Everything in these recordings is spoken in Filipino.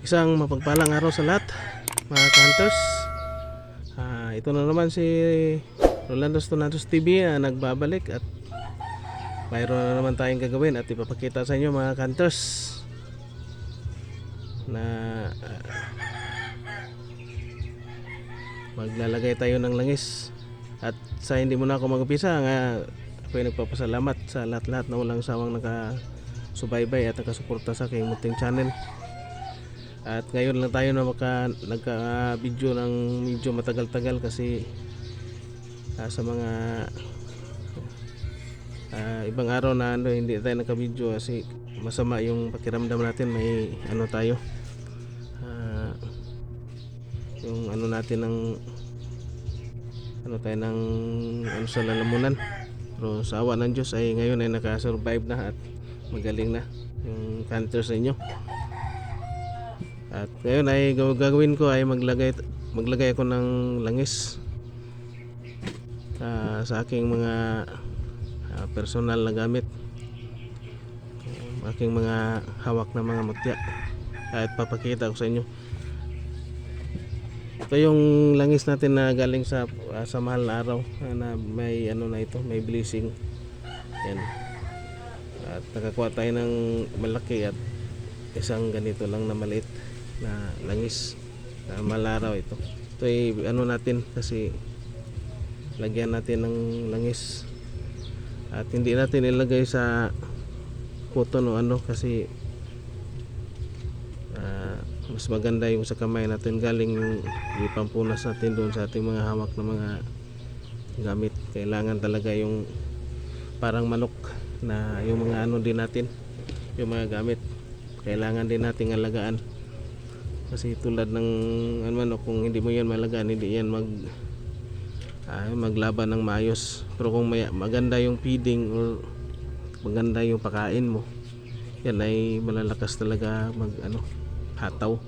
Isang mapagpalang araw sa lahat, mga hunters. Ito na naman si Rolando Stonatos TV na nagbabalik at mayroon na naman tayong gagawin at ipapakita sa inyo, mga hunters, na maglalagay tayo ng langis. At sa hindi mo na ako mag-upisa, ako'y nagpapasalamat sa lahat-lahat na walang sawang nakasubaybay at nakasuporta sa aking munting channel. At ngayon lang tayo na nagka-video ng medyo matagal-tagal kasi sa mga ibang araw na hindi tayo nagka-video kasi masama yung pakiramdam natin. May tayo, yung natin ng tayo ng sa lalamunan. Pero sa awa ng Diyos ay ngayon ay nakasurvive na at magaling na yung cancer sa inyo. At ngayon ay gagawin ko ay maglagay ako ng langis sa aking mga personal na gamit, aking mga hawak na mga mutya. At papakita ko sa inyo. Ito yung langis natin na galing sa mahal na araw na may na ito, may blessing. Yan. At nakakuha tayo ng malaki at isang ganito lang na maliit na langis na malaraw ito. Ito ay natin kasi lagyan natin ng langis at hindi natin ilagay sa cotton o kasi mas maganda yung sa kamay natin, galing yung ipampunas natin doon sa ating mga hawak na mga gamit. Kailangan talaga yung parang manok na yung mga din natin, yung mga gamit kailangan din nating alagaan. Kasi tulad ng manok, kung hindi mo yan malagaan, hindi yan maglaban ng maayos. Pero kung maganda yung feeding or maganda yung pakain mo, yan ay malalakas talaga hataw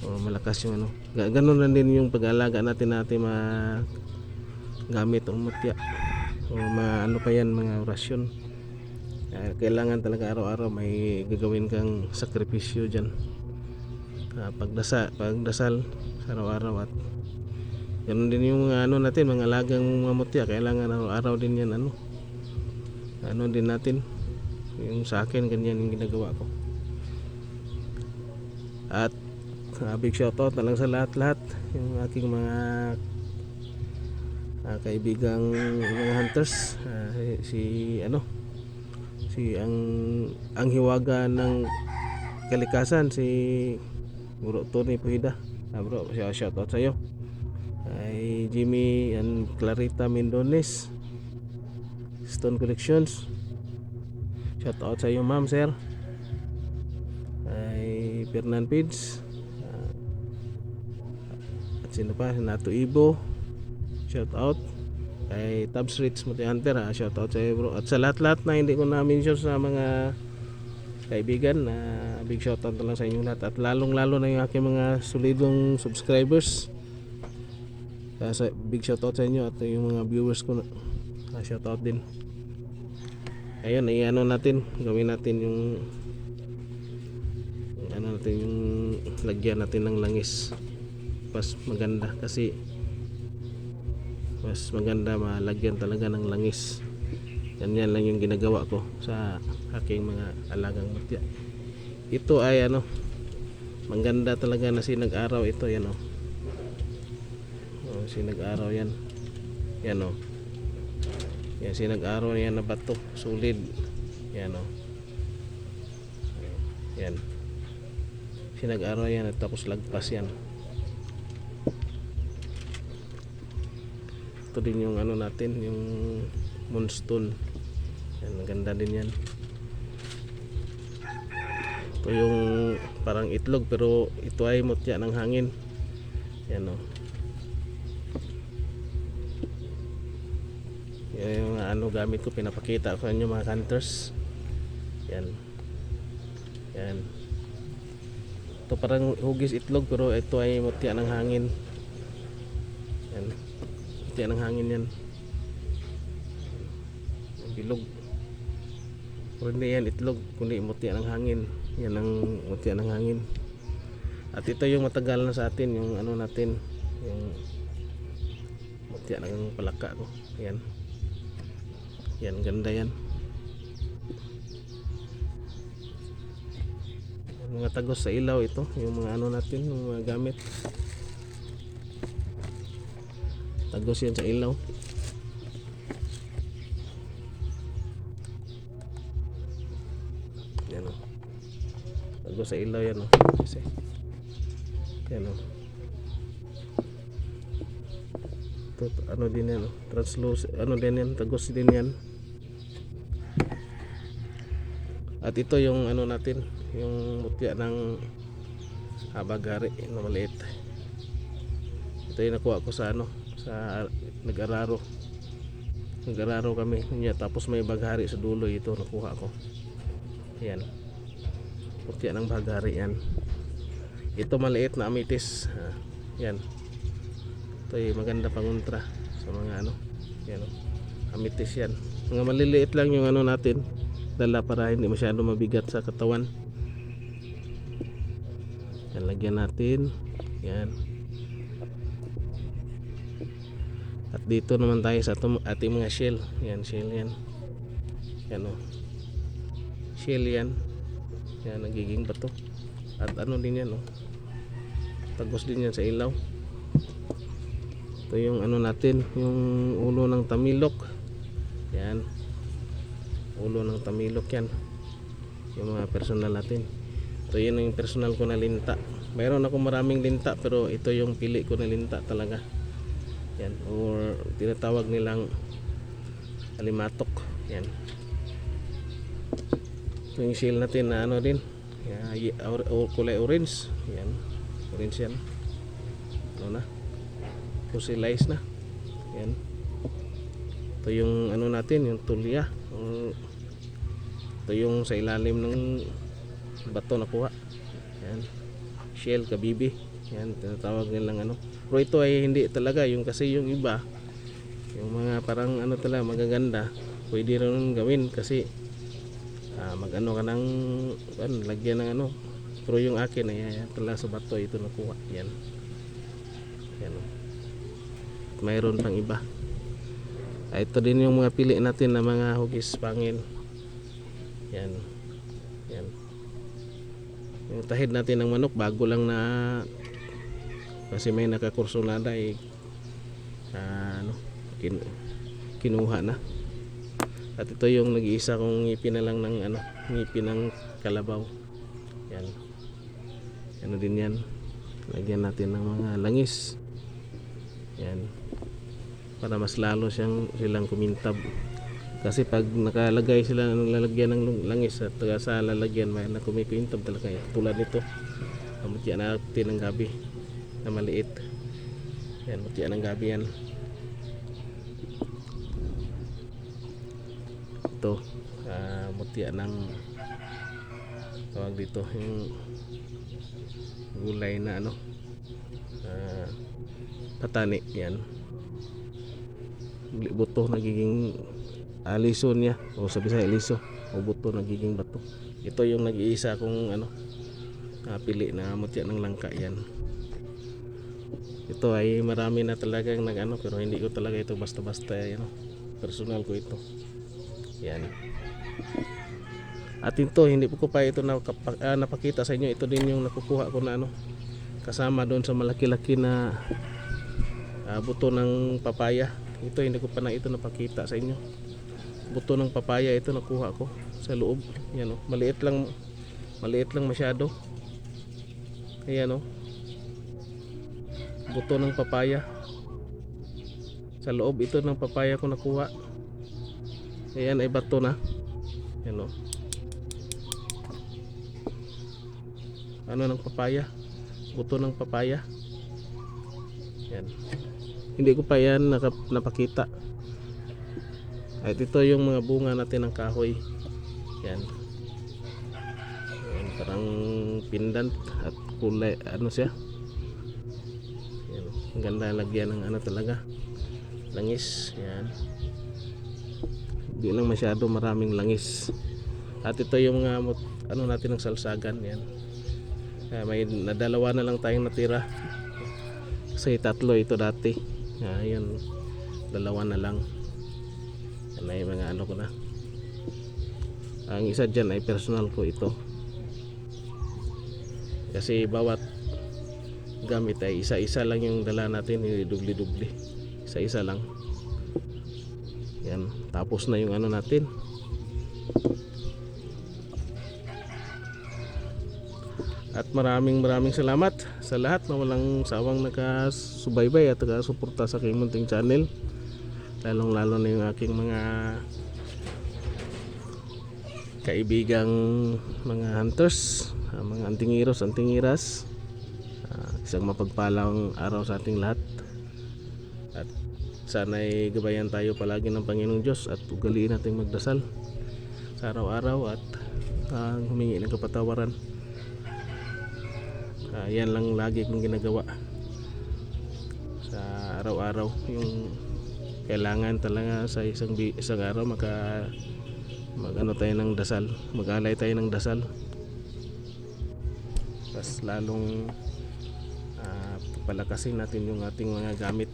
o malakas yung ganun lang din yung pag-alaga natin mga gamit o mutya o pa yan, mga orasyon. Kailangan talaga araw-araw may gagawin kang sakripisyo dyan. Pagdasal araw-araw. At ganun din yung natin, mga alagang mga mutya, kailangan araw-araw din yan din natin. Yung sa akin ganyan yung ginagawa ko. At big shoutout na lang sa lahat-lahat, yung aking mga kaibigang mga hunters, si ang hiwaga ng kalikasan, si Bro Tony Puhida. Bro, shoutout sa iyo. Ay Jimmy and Clarita Mendones, Stone Collections, shoutout sa iyo, ma'am, sir. Ay Fernan Pids, at sino pa, Nato Ibo, shoutout. Kay Tabs Rich Muti Hunter, shoutout sa iyo, bro. At sa lahat-lahat na hindi ko na-mention sa mga kaibigan, big shoutout na lang sa inyo lahat. At lalong-lalo na yung aking mga solidong subscribers, big shoutout sa inyo. At yung mga viewers ko shoutout din. Ayun, gawin natin yung yung lagyan natin ng langis. Mas maganda kasi mas maganda malagyan talaga ng langis. Yan lang yung ginagawa ko sa aking mga alagang mutya. Ito ay maganda talaga na sinag-araw ito, yan sinag-araw yan. Yan yan, sinag-araw yan na bato, solid. Yan yan, sinag-araw yan at tapos lagpas yan. Ito din yung natin, yung moonstone. Yan, maganda din yan. Ito yung parang itlog pero ito ay mutya ng hangin. Yan yan yung gamit ko, pinapakita ko sa inyo, mga hunters. Yan yan, ito parang hugis itlog pero ito ay mutya ng hangin. Yan, mutya ng hangin yan, bilog. Pero hindi yan itlog kundi mutya ng hangin. Yan ang mutya ng hangin. At ito yung matagal na sa atin, yung ano natin, yung mutya ng palaka ko. Yan. Yan, ganda yan. Yung mga tagos sa ilaw ito, yung mga ano natin, yung mga gamit. Tagos yan sa ilaw. Yan o. Tagos sa ilaw yan o. Kasi yan o. Ito, ano din yan o. Translucent, ano din yan. Tagos din yan. At ito yung ano natin, yung mutya ng habagari na maliit. Ito yung nakuha ko sa ano, sa nag-araro. Nag-araro kami niya, tapos may baghari sa dulo. Ito nakuha ko. Yan, mutya ng baghari yan. Ito maliit na amitis. Yan, ito yung maganda panguntra sa mga ano. Yan, amitis yan. Mga maliliit lang yung ano natin dala para hindi masyado mabigat sa katawan. Yan, lagyan natin. Yan. At dito naman tayo sa ating mga shell. Yan, shell yan. Yan o. Shell yan. Yan, nagiging bato. At ano din yan o. Tagos din yan sa ilaw. Ito yung ano natin, yung ulo ng tamilok. Yan. Ulo ng tamilok yan. Yung mga personal natin. Ito yun yung personal ko na linta. Mayroon ako maraming linta, pero ito yung pili ko na linta talaga. Yan, or tinatawag nilang alimatok. Yan. Ito yung shell natin na ano din, kulay orange. Yan, orange yan. Ano na, fossilized na. Yan. Ito yung ano natin, yung tulya. Ito yung sa ilalim ng bato na kuha. Yan, shell kabibi. Yan, tinatawag nilang ano. Pero ito ay hindi talaga yung, kasi yung iba, yung mga parang ano talaga magaganda, pwede rin gawin kasi mag-ano ka ng lagyan ng ano. Pero yung akin ay talaga sa bato ito nakuha. Yan. Yan. Mayroon pang iba. Ito din yung mga pili natin na mga hugis pangil. Yan. Yan. Yung tahid natin ng manok bago lang na, kasi may nakakursunada ano, kinuha na. At ito yung nag-iisa kong ngipin na lang ng ano, ngipin ng kalabaw. Yan. Ano din yan. Lagyan natin ng mga langis. Yan. Para mas lalo silang kumintab. Kasi pag nakalagay sila ng lalagyan ng langis at sa lalagyan may nakumikintab talaga. Tulad nito. Mutya natin ng gabi na maliit. Yan, mutya ng gabi yan. Ito, mutya ng tawag dito yung gulay na ano, patani. Yan, buto nagiging liso niya, o sabi sa liso o buto nagiging bato. Ito yung nag-iisa kong ano, pili na mutya ng langka. Yan, ito ay marami na talagang nag-ano, pero hindi ko talaga ito basta-basta, ano, personal ko ito. Yan. At ito hindi ko pa ito napakita sa inyo. Ito din yung nakukuha ko na ano, kasama doon sa malaki-laki na buto ng papaya. Ito hindi ko pa na ito napakita sa inyo. Buto ng papaya ito nakuha ko sa loob. Yan, oh. Maliit lang masyado. Ayan, oh. Buto ng papaya. Sa loob ito ng papaya ko nakuha. Ayan ay bato na. Ayan, oh. Ano ng papaya? Buto ng papaya. Yan. Hindi ko pa yan napakita. At ito yung mga bunga natin ng kahoy. Yan. Ayan, parang pendant at kulay ano siya. Yan. Ang ganda lagyan ng ano talaga, langis. Yan. Hindi lang masyado maraming langis. At ito yung mga ano natin ng salsagan. Yan. May nadalawa na lang tayong natira. Kasi tatlo ito dati. Yan, dalawa na lang. Yan ay mga ano ko na. Ang isa dyan ay personal ko ito. Kasi bawat gamit ay isa-isa lang yung dala natin, hindi dubli-dubli. Isa-isa lang. Yan, tapos na yung ano natin. At maraming salamat sa lahat na walang sawang nakasubaybay at nakasuporta sa aking munting channel. Lalong lalo na yung aking mga kaibigang mga hunters, mga antingiras. Isang mapagpalang araw sa ating lahat. At sana'y gabayan tayo palagi ng Panginoong Diyos at ugaliin nating magdasal sa araw-araw at humingi ng kapatawaran. Yan lang lagi kong ginagawa sa araw-araw, yung kailangan talaga sa isang araw mag-ano tayo ng dasal, mag-alay tayo ng dasal, tas lalong palakasin natin yung ating mga gamit.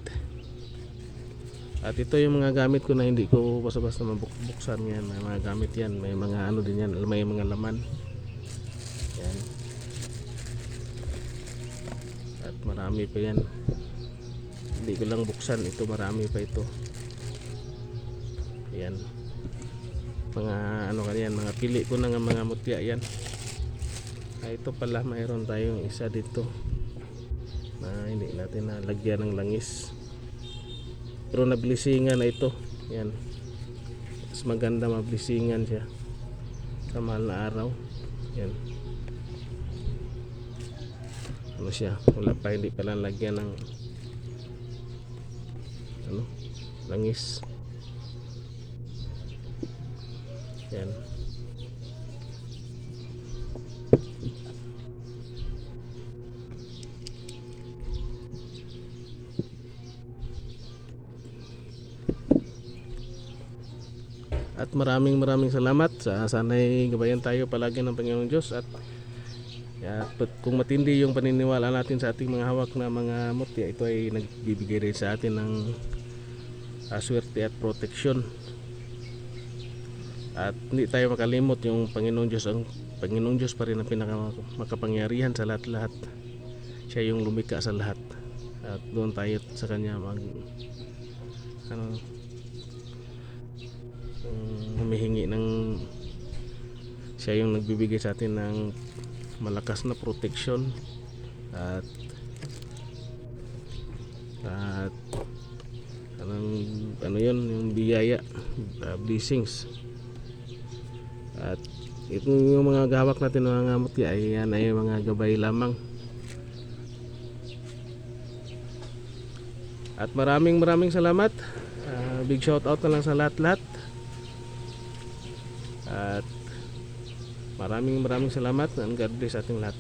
At ito yung mga gamit ko na hindi ko basta-basta mabuksan. Yan, may mga gamit yan, may mga ano din yan, may mga laman yan. At marami pa yan, hindi ko lang buksan ito, marami pa ito. Yan, mga ano kanyan, mga pili ko na nga mga mutya yan. Ito pala, mayroon tayong isa dito na hindi natin nalagyan ng langis, pero nablisingan na ito. Yan, mas maganda mablisingan siya sa mahal na araw. Yan, ano siya, wala pa, hindi pala lagyan ng ano, langis. Yan, at maraming salamat. Sana'y gabayan tayo palagi ng Panginoong Diyos. At kung matindi yung paniniwala natin sa ating mga hawak na mga mutya, ito ay nagbibigay rin sa atin ng swerte at proteksyon. At hindi tayo makalimot yung Panginoong Diyos. Ang Panginoong Diyos pa rin ang pinakamakapangyarihan sa lahat-lahat. Siya yung lumikha sa lahat. At doon tayo sa Kanya humihingi ng, siya yung nagbibigay sa atin ng malakas na proteksyon at ano yun, yung biyaya, blessings. At ito yung mga gawak natin ng mga mutya ay yan ay mga gabay lamang. At maraming salamat. Big shout out na lang sa lahat-lahat. At maraming salamat, and God bless ating lahat.